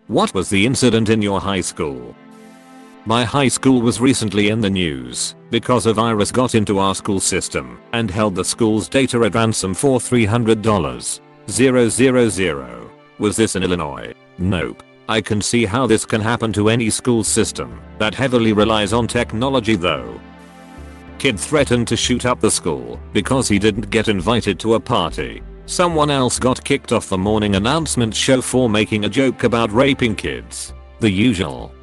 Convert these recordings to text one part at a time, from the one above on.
What was the incident in your high school? My high school was recently in the news because a virus got into our school system and held the school's data at ransom for $300. 000. Was this in Illinois? Nope. I can see how this can happen to any school system that heavily relies on technology though. Kid threatened to shoot up the school because he didn't get invited to a party. Someone else got kicked off the morning announcement show for making a joke about raping kids. The usual.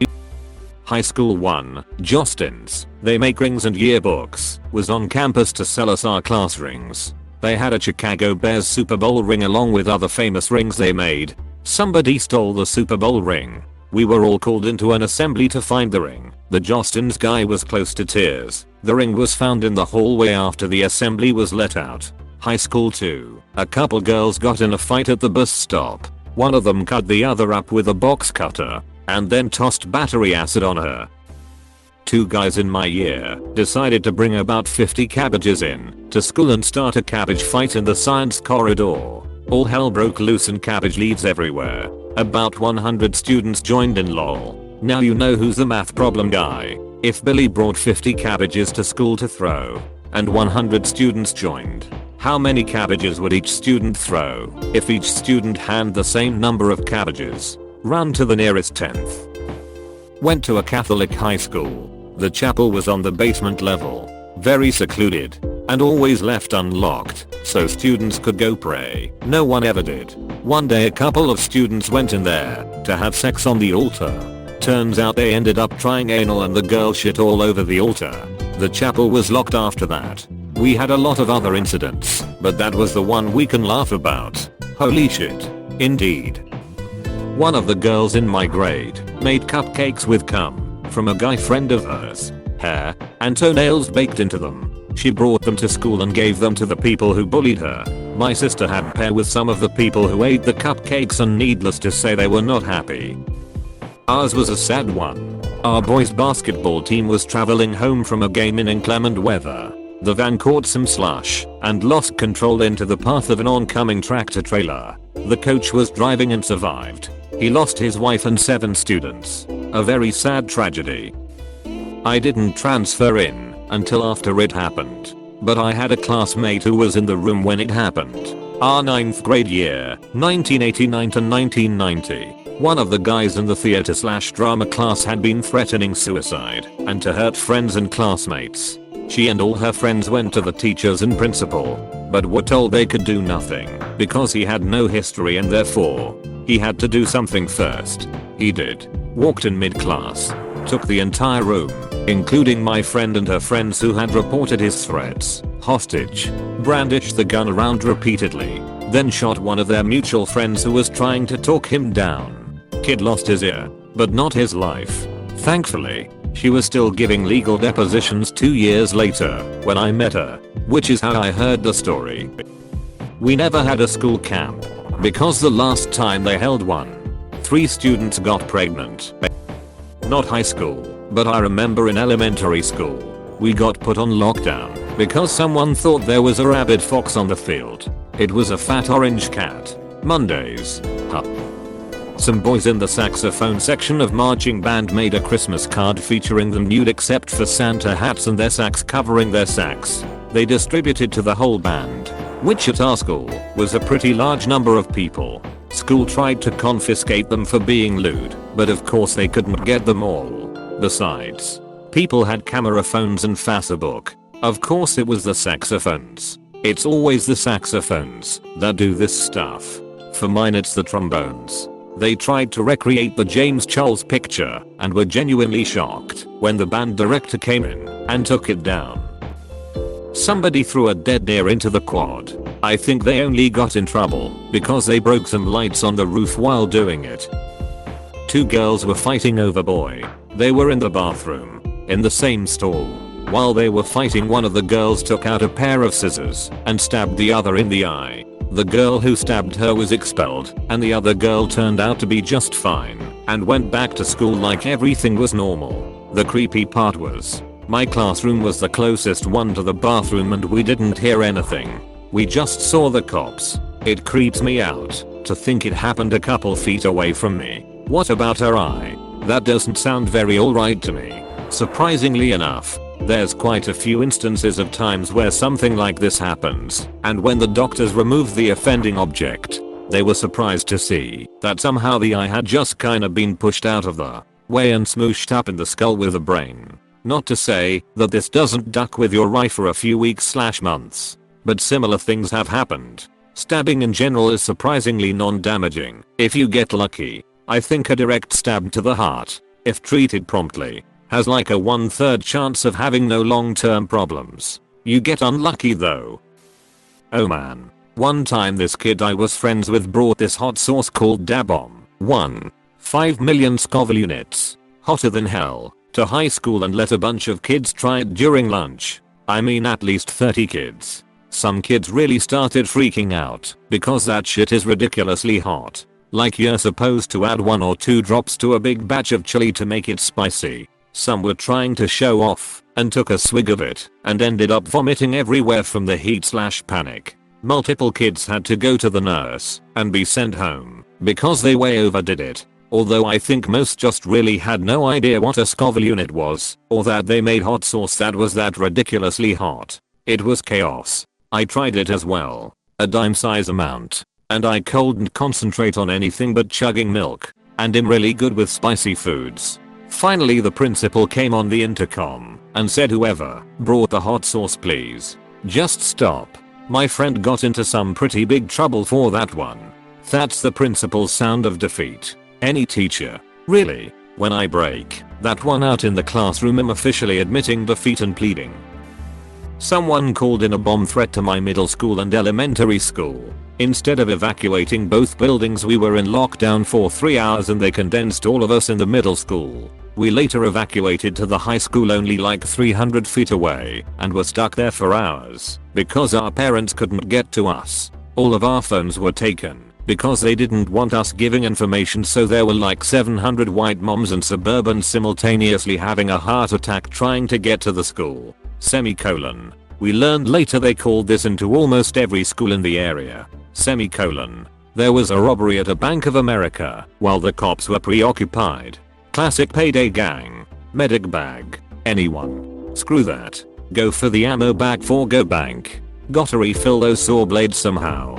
High School 1, Jostens, they make rings and yearbooks, was on campus to sell us our class rings. They had a Chicago Bears Super Bowl ring along with other famous rings they made. Somebody stole the Super Bowl ring. We were all called into an assembly to find the ring. The Jostens guy was close to tears. The ring was found in the hallway after the assembly was let out. High School 2, a couple girls got in a fight at the bus stop. One of them cut the other up with a box cutter and then tossed battery acid on her. Two guys in my year decided to bring about 50 cabbages in to school and start a cabbage fight in the science corridor. All hell broke loose and cabbage leaves everywhere. About 100 students joined in lol. Now you know who's the math problem guy. If Billy brought 50 cabbages to school to throw and 100 students joined, how many cabbages would each student throw if each student had the same number of cabbages? Round to the nearest 10th. Went to a Catholic high school. The chapel was on the basement level, very secluded, and always left unlocked so students could go pray. No one ever did. One day a couple of students went in there to have sex on the altar. Turns out they ended up trying anal and the girl shit all over the altar. The chapel was locked after that. We had a lot of other incidents, but that was the one we can laugh about. Holy shit. Indeed. One of the girls in my grade made cupcakes with cum from a guy friend of hers, hair and toenails baked into them. She brought them to school and gave them to the people who bullied her. My sister had pair with some of the people who ate the cupcakes and needless to say they were not happy. Ours was a sad one. Our boys basketball team was traveling home from a game in inclement weather. The van caught some slush and lost control into the path of an oncoming tractor trailer. The coach was driving and survived. He lost his wife and 7 students. A very sad tragedy. I didn't transfer in until after it happened, but I had a classmate who was in the room when it happened. Our 9th grade year, 1989 to 1990. One of the guys in the theater/drama class had been threatening suicide and to hurt friends and classmates. She and all her friends went to the teachers and principal, but were told they could do nothing because he had no history and therefore he had to do something first. He did. Walked in mid-class, took the entire room, including my friend and her friends who had reported his threats, hostage, brandished the gun around repeatedly, then shot one of their mutual friends who was trying to talk him down. Kid lost his ear, but not his life. Thankfully, she was still giving legal depositions 2 years later when I met her, which is how I heard the story. We never had a school camp because the last time they held one, 3 students got pregnant. Not high school, but I remember in elementary school, we got put on lockdown because someone thought there was a rabid fox on the field. It was a fat orange cat. Mondays. Some boys in the saxophone section of marching band made a Christmas card featuring them nude except for Santa hats and their sax covering their sax. They distributed to the whole band, which at our school was a pretty large number of people. School tried to confiscate them for being lewd, but of course they couldn't get them all. Besides, people had camera phones and Facebook. Of course it was the saxophones. It's always the saxophones that do this stuff. For mine it's the trombones. They tried to recreate the James Charles picture and were genuinely shocked when the band director came in and took it down. Somebody threw a dead deer into the quad. I think they only got in trouble because they broke some lights on the roof while doing it. 2 girls were fighting over boy. They were in the bathroom, in the same stall. While they were fighting, one of the girls took out a pair of scissors and stabbed the other in the eye. The girl who stabbed her was expelled and the other girl turned out to be just fine and went back to school like everything was normal. The creepy part was, my classroom was the closest one to the bathroom and we didn't hear anything. We just saw the cops. It creeps me out to think it happened a couple feet away from me. What about her eye? That doesn't sound very alright to me. Surprisingly enough, there's quite a few instances of times where something like this happens, and when the doctors removed the offending object, they were surprised to see that somehow the eye had just kinda been pushed out of the way and smooshed up in the skull with the brain. Not to say that this doesn't duck with your eye for a few weeks/months, but similar things have happened. Stabbing in general is surprisingly non-damaging if you get lucky. I think a direct stab to the heart, if treated promptly, has like a 1/3 chance of having no long-term problems. You get unlucky though. Oh man. One time this kid I was friends with brought this hot sauce called Da Bomb 5 million Scoville units, hotter than hell, to high school and let a bunch of kids try it during lunch. I mean at least 30 kids. Some kids really started freaking out because that shit is ridiculously hot. Like you're supposed to add 1 or 2 drops to a big batch of chili to make it spicy. Some were trying to show off and took a swig of it and ended up vomiting everywhere from the heat/panic. Multiple kids had to go to the nurse and be sent home because they way overdid it. Although I think most just really had no idea what a Scoville unit was, or that they made hot sauce that was that ridiculously hot. It was chaos. I tried it as well. A dime size amount. And I couldn't concentrate on anything but chugging milk. And am really good with spicy foods. Finally the principal came on the intercom and said, "Whoever brought the hot sauce, please just stop." My friend got into some pretty big trouble for that one. That's the principal's sound of defeat. Any teacher. Really. When I break that one out in the classroom, I'm officially admitting defeat and pleading. Someone called in a bomb threat to my middle school and elementary school. Instead of evacuating both buildings, we were in lockdown for 3 hours and they condensed all of us in the middle school. We later evacuated to the high school only like 300 feet away and were stuck there for hours because our parents couldn't get to us. All of our phones were taken because they didn't want us giving information, so there were like 700 white moms and suburbans simultaneously having a heart attack trying to get to the school. Semicolon. We learned later they called this into almost every school in the area. Semicolon. There was a robbery at a Bank of America while the cops were preoccupied. Classic payday gang. Medic bag. Anyone. Screw that. Go for the ammo bag for go bank. Gotta refill those saw blades somehow.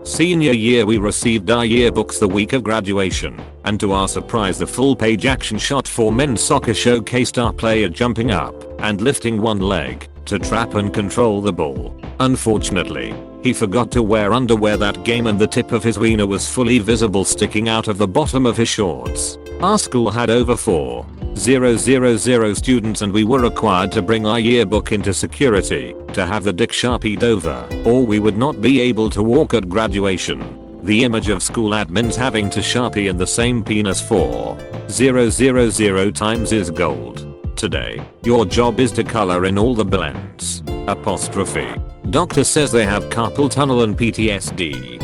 Senior year we received our yearbooks the week of graduation, and to our surprise the full page action shot for men's soccer showcased our player jumping up and lifting one leg to trap and control the ball. Unfortunately, he forgot to wear underwear that game and the tip of his wiener was fully visible sticking out of the bottom of his shorts. Our school had over 4,000 students and we were required to bring our yearbook into security to have the dick sharpied over, or we would not be able to walk at graduation. The image of school admins having to sharpie in the same penis 4,000 times is gold. Today, your job is to color in all the blends. Apostrophe. Doctor says they have carpal tunnel and PTSD.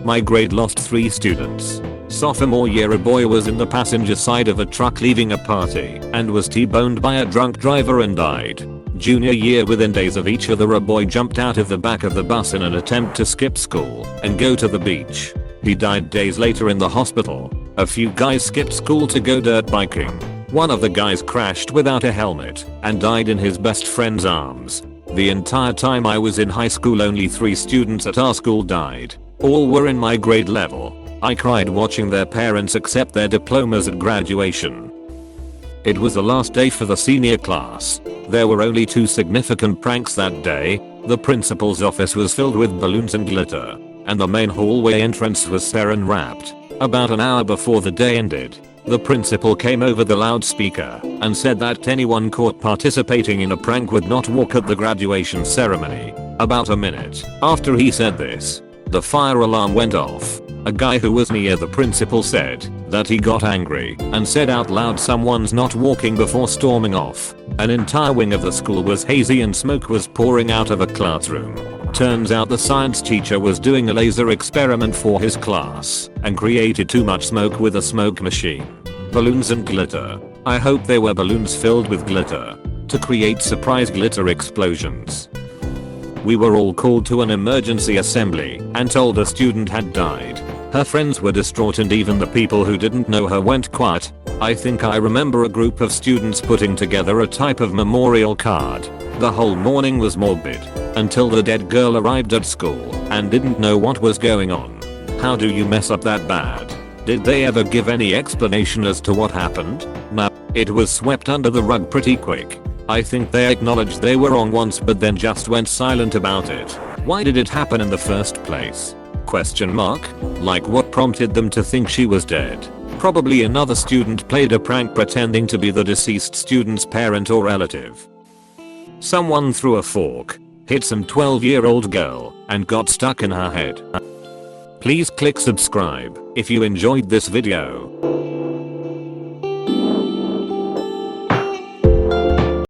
My grade lost 3 students. Sophomore year, a boy was in the passenger side of a truck leaving a party and was T-boned by a drunk driver and died. Junior year, within days of each other, a boy jumped out of the back of the bus in an attempt to skip school and go to the beach. He died days later in the hospital. A few guys skipped school to go dirt biking. One of the guys crashed without a helmet and died in his best friend's arms. The entire time I was in high school, only 3 students at our school died. All were in my grade level. I cried watching their parents accept their diplomas at graduation. It was the last day for the senior class. There were only 2 significant pranks that day. The principal's office was filled with balloons and glitter, and the main hallway entrance was saran wrapped. About an hour before the day ended, the principal came over the loudspeaker and said that anyone caught participating in a prank would not walk at the graduation ceremony. About a minute after he said this, the fire alarm went off. A guy who was near the principal said that he got angry and said out loud, "Someone's not walking," before storming off. An entire wing of the school was hazy and smoke was pouring out of a classroom. Turns out the science teacher was doing a laser experiment for his class and created too much smoke with a smoke machine. Balloons and glitter. I hope they were balloons filled with glitter to create surprise glitter explosions. We were all called to an emergency assembly and told a student had died. Her friends were distraught and even the people who didn't know her went quiet. I think I remember a group of students putting together a type of memorial card. The whole morning was morbid until the dead girl arrived at school and didn't know what was going on. How do you mess up that bad? Did they ever give any explanation as to what happened? No, it was swept under the rug pretty quick. I think they acknowledged they were wrong once but then just went silent about it. Why did it happen in the first place? Question mark? Like what prompted them to think she was dead? Probably another student played a prank pretending to be the deceased student's parent or relative. Someone threw a fork, hit some 12-year-old girl, and got stuck in her head. Please click subscribe if you enjoyed this video.